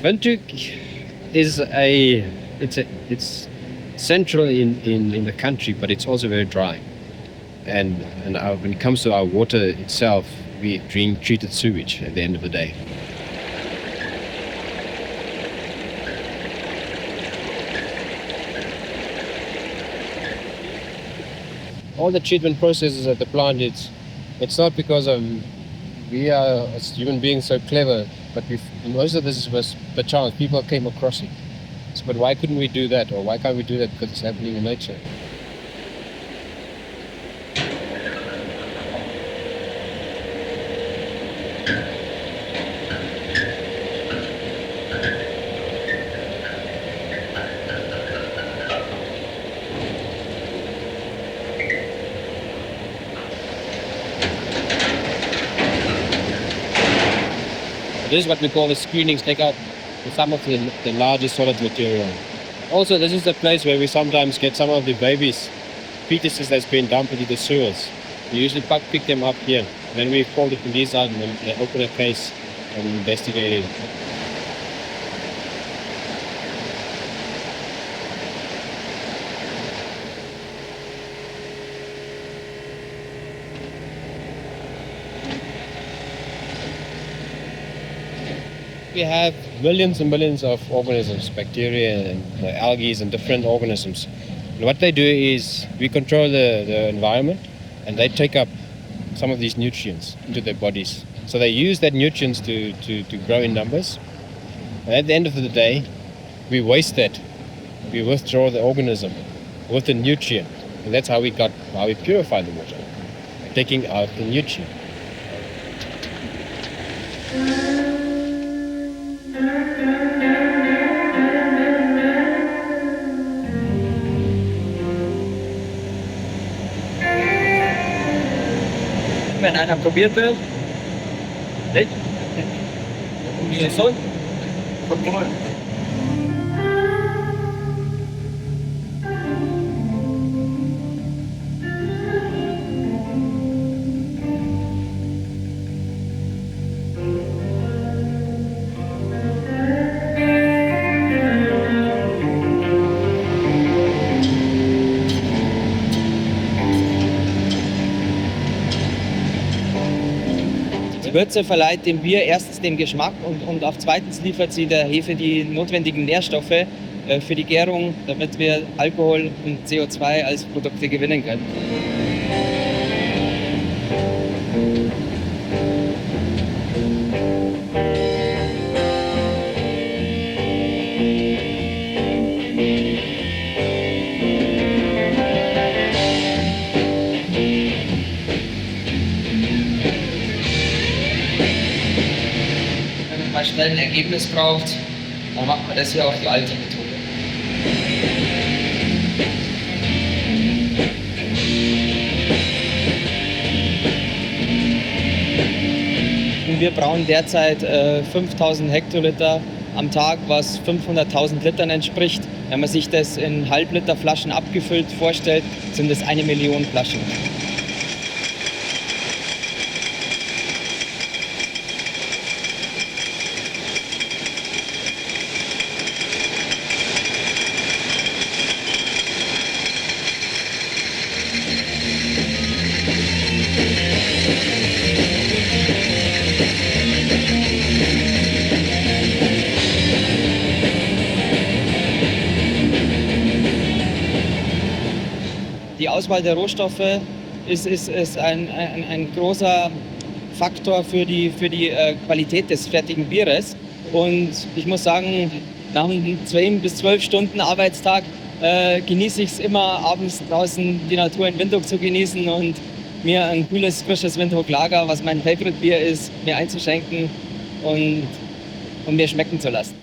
Windhoek it's central in the country, but it's also very dry. And when it comes to our water itself, we drink treated sewage at the end of the day. All the treatment processes at the plant, it's not because we are as human beings so clever, but most of this was the chance. People came across it. So, but why couldn't we do that? Or why can't we do that? Because it's happening in nature. This is what we call the screenings, take out some of the largest solid material. Also, this is the place where we sometimes get some of the babies, fetuses that's been dumped into the sewers. We usually pick them up here. Then we call the police out and they open a case and investigate it. We have millions and millions of organisms, bacteria and algae and different organisms. And what they do is we control the environment, and they take up some of these nutrients into their bodies. So they use that nutrients to grow in numbers. And at the end of the day, we waste that. We withdraw the organism with the nutrient. And that's how we purify the water, taking out the nutrient. Wenn einer probiert wird, nicht? Gesund? Gut. Die Würze verleiht dem Bier erstens den Geschmack und auch zweitens liefert sie der Hefe die notwendigen Nährstoffe für die Gärung, damit wir Alkohol und CO2 als Produkte gewinnen können. Schnell ein Ergebnis braucht, dann macht man das hier auf die alte Methode. Und wir brauen derzeit 5000 Hektoliter am Tag, was 500.000 Litern entspricht. Wenn man sich das in Halbliter-Flaschen abgefüllt vorstellt, sind es 1 Million Flaschen. Die Auswahl der Rohstoffe ist ein großer Faktor für die Qualität des fertigen Bieres. Und ich muss sagen, nach einem 10 bis 12 Stunden Arbeitstag genieße ich es immer, abends draußen die Natur in Windhoek zu genießen und mir ein kühles, frisches Windhoek Lager, was mein Favorite Bier ist, mir einzuschenken und mir schmecken zu lassen.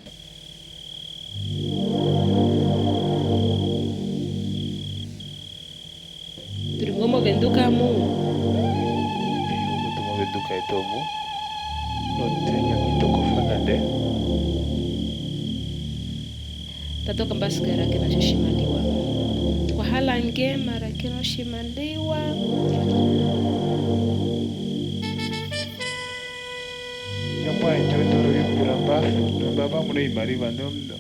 Tatoka mbasigara kinachoshimaliwa wahala ngemara kinoshimaliwa Nyamwa njoto yubiramba baba muneimaliwa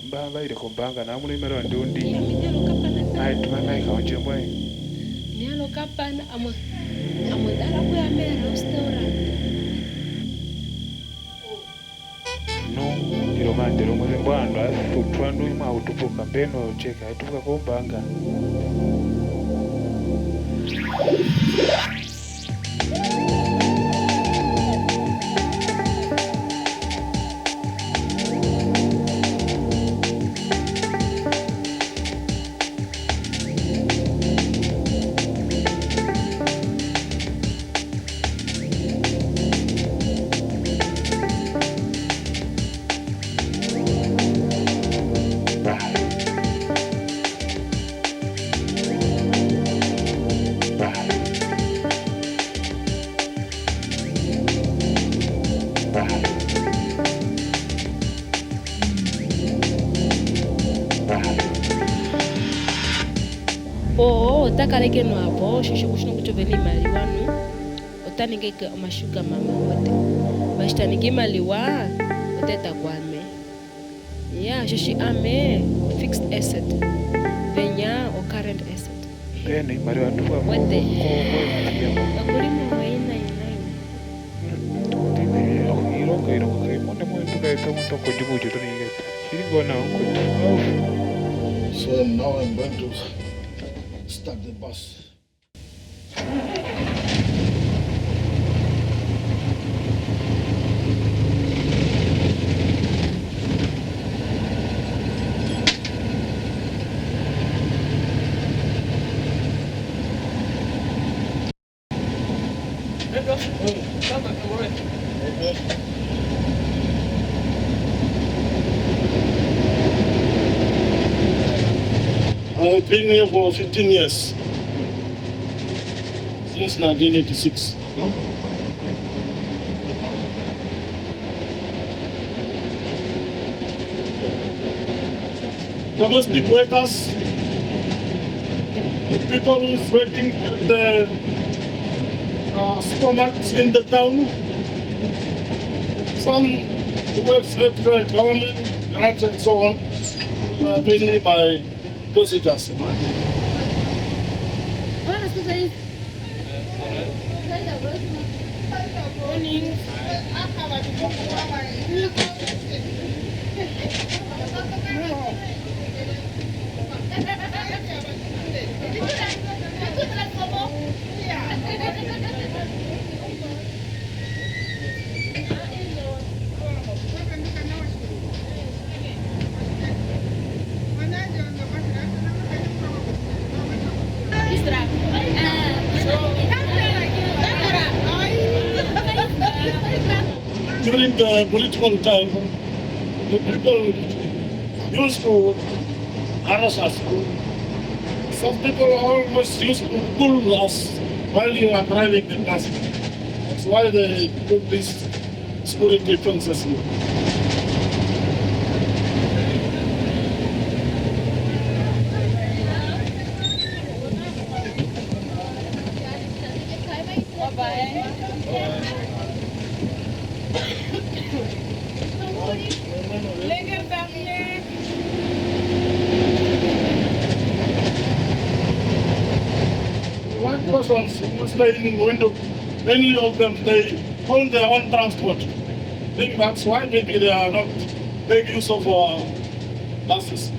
mbabaire kumbanga namuneimaliwa ndundi Nialo kapana. aitumanaikaonje mwe Nialo kapana amodara kuyamera restaurant. no iromandiro mwere mbwandu atutwandu ima utupuka mbeno cheka atupuka kumbanga Otakaleke no apo shosho kushino kuchoveni maliwa nu otaningeke omashuka mama wote bashtanike maliwa oteta kwame ya shoshi ame fixed asset penya o current asset ene imaliwa atupuka wote ko akulimo waina inaina ironga kaimonde mwenduka ekamuto kujubuju tuningeta iringona okutu So now I'm going to start the bus. I've been here for 15 years, since 1986. Domestic workers, people who's working at the supermarkets in the town, some who works at the government, grants and so on, mainly by visitors. During the political time, the people used to harass us. Some people almost used to pull us while you are driving the bus. That's why they put these security fences here. White persons who stay in Windhoek, many of them they own their own transport. I think that's why maybe they are not making use of buses.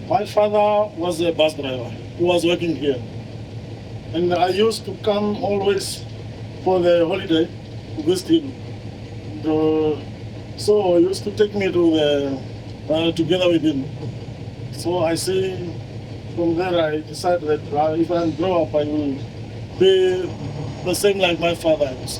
My father was a bus driver who was working here. And I used to come always for the holiday to visit him. So he used to take me to the together with him. So I see from there I decided that if I grow up I will be the same like my father was.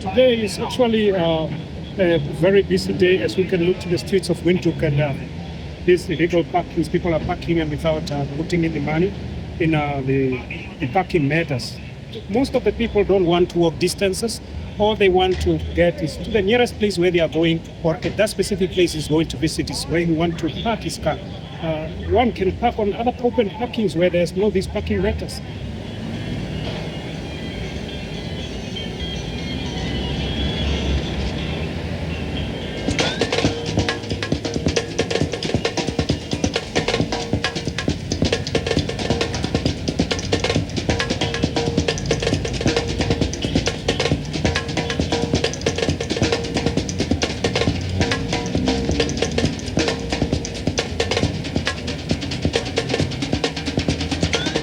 Today is actually a very busy day as we can look to the streets of Windhoek and these illegal parkings. People are parking and without putting in the money in the parking meters. Most of the people don't want to walk distances. All they want to get is to the nearest place where they are going, or at that specific place is going to visit is where he want to park his car. One can park on other open parkings where there's no these parking meters.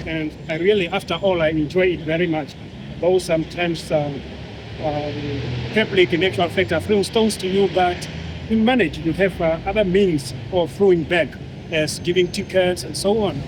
And I really, after all, I enjoy it very much. Though sometimes public in actual fact are throwing stones to you, but you manage. You have other means of throwing back, as giving tickets and so on.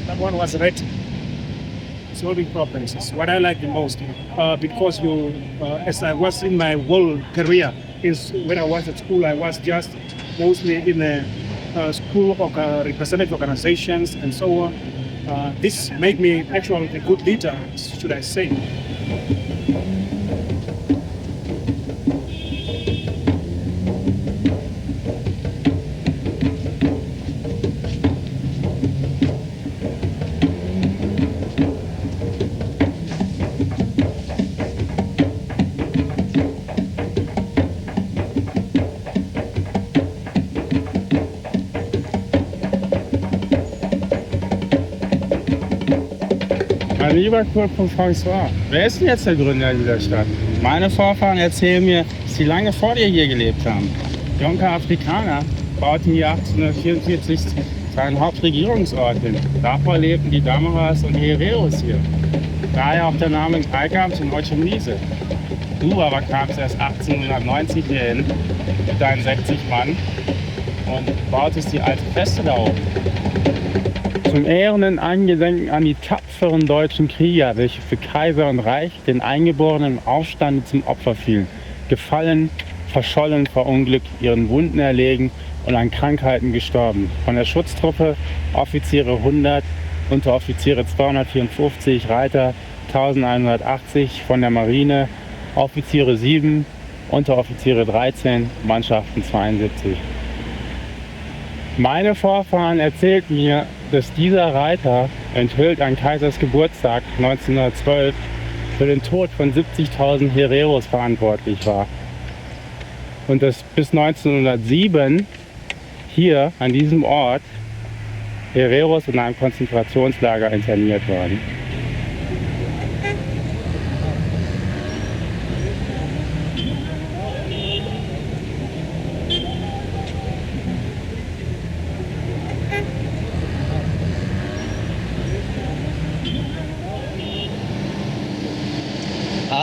That one was red. Solving problems is what I like the most because as I was in my whole career, when I was at school, I was just mostly in the school of representative organizations and so on. This made me actually a good leader, should I say. Mein lieber Kurt von François, wer ist denn jetzt der Gründer dieser Stadt? Meine Vorfahren erzählen mir, dass sie lange vor dir hier gelebt haben. Junge Afrikaner bauten hier 1844 seinen Hauptregierungsort hin. Davor lebten die Damaras und die Hereros hier. Daher auch der Name Kaikams und Ochemnise. Du aber kamst erst 1890 hier hin mit deinen 60 Mann und bautest die alte Feste da oben. Zum ehrenden Angedenken an die tapferen deutschen Krieger, welche für Kaiser und Reich den Eingeborenen im Aufstande zum Opfer fielen, gefallen, verschollen, verunglückt, ihren Wunden erlegen und an Krankheiten gestorben. Von der Schutztruppe Offiziere 100, Unteroffiziere 254, Reiter 1180, von der Marine Offiziere 7, Unteroffiziere 13, Mannschaften 72. Meine Vorfahren erzählten mir, dass dieser Reiter, enthüllt an Kaisers Geburtstag 1912, für den Tod von 70.000 Hereros verantwortlich war. Und dass bis 1907 hier an diesem Ort Hereros in einem Konzentrationslager interniert waren.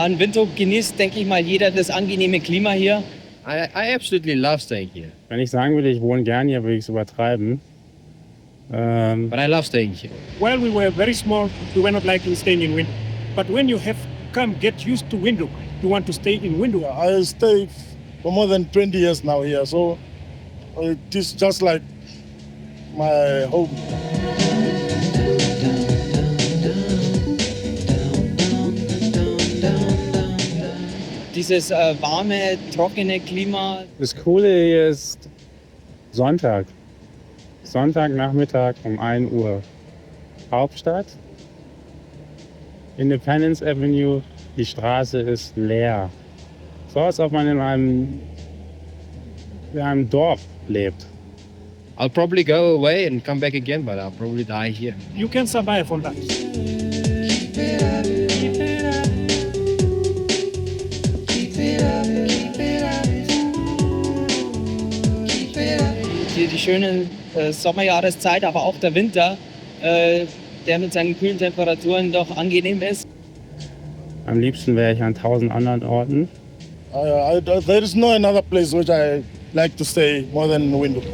In Windhoek genießt, denke ich mal, jeder das angenehme Klima hier. I absolutely love staying here. Wenn ich sagen würde, ich wohne gern hier, würde ich es übertreiben. But I love staying here. While we were very small, we were not liking staying in Windhoek. But when you have come, get used to Windhoek, you want to stay in Windhoek. I stay for more than 20 years now here, so it is just like my home. Dieses warme, trockene Klima. Das Coole hier ist Sonntag. Sonntagnachmittag um 1 Uhr. Hauptstadt. Independence Avenue. Die Straße ist leer. So als ob man in einem Dorf lebt. I'll probably go away and come back again, but I'll probably die here. You can survive on that. die schöne Sommerjahreszeit, aber auch der Winter, der mit seinen kühlen Temperaturen doch angenehm ist. Am liebsten wäre ich an 1000 anderen Orten. There is no another place which I like to stay more than Windhoek.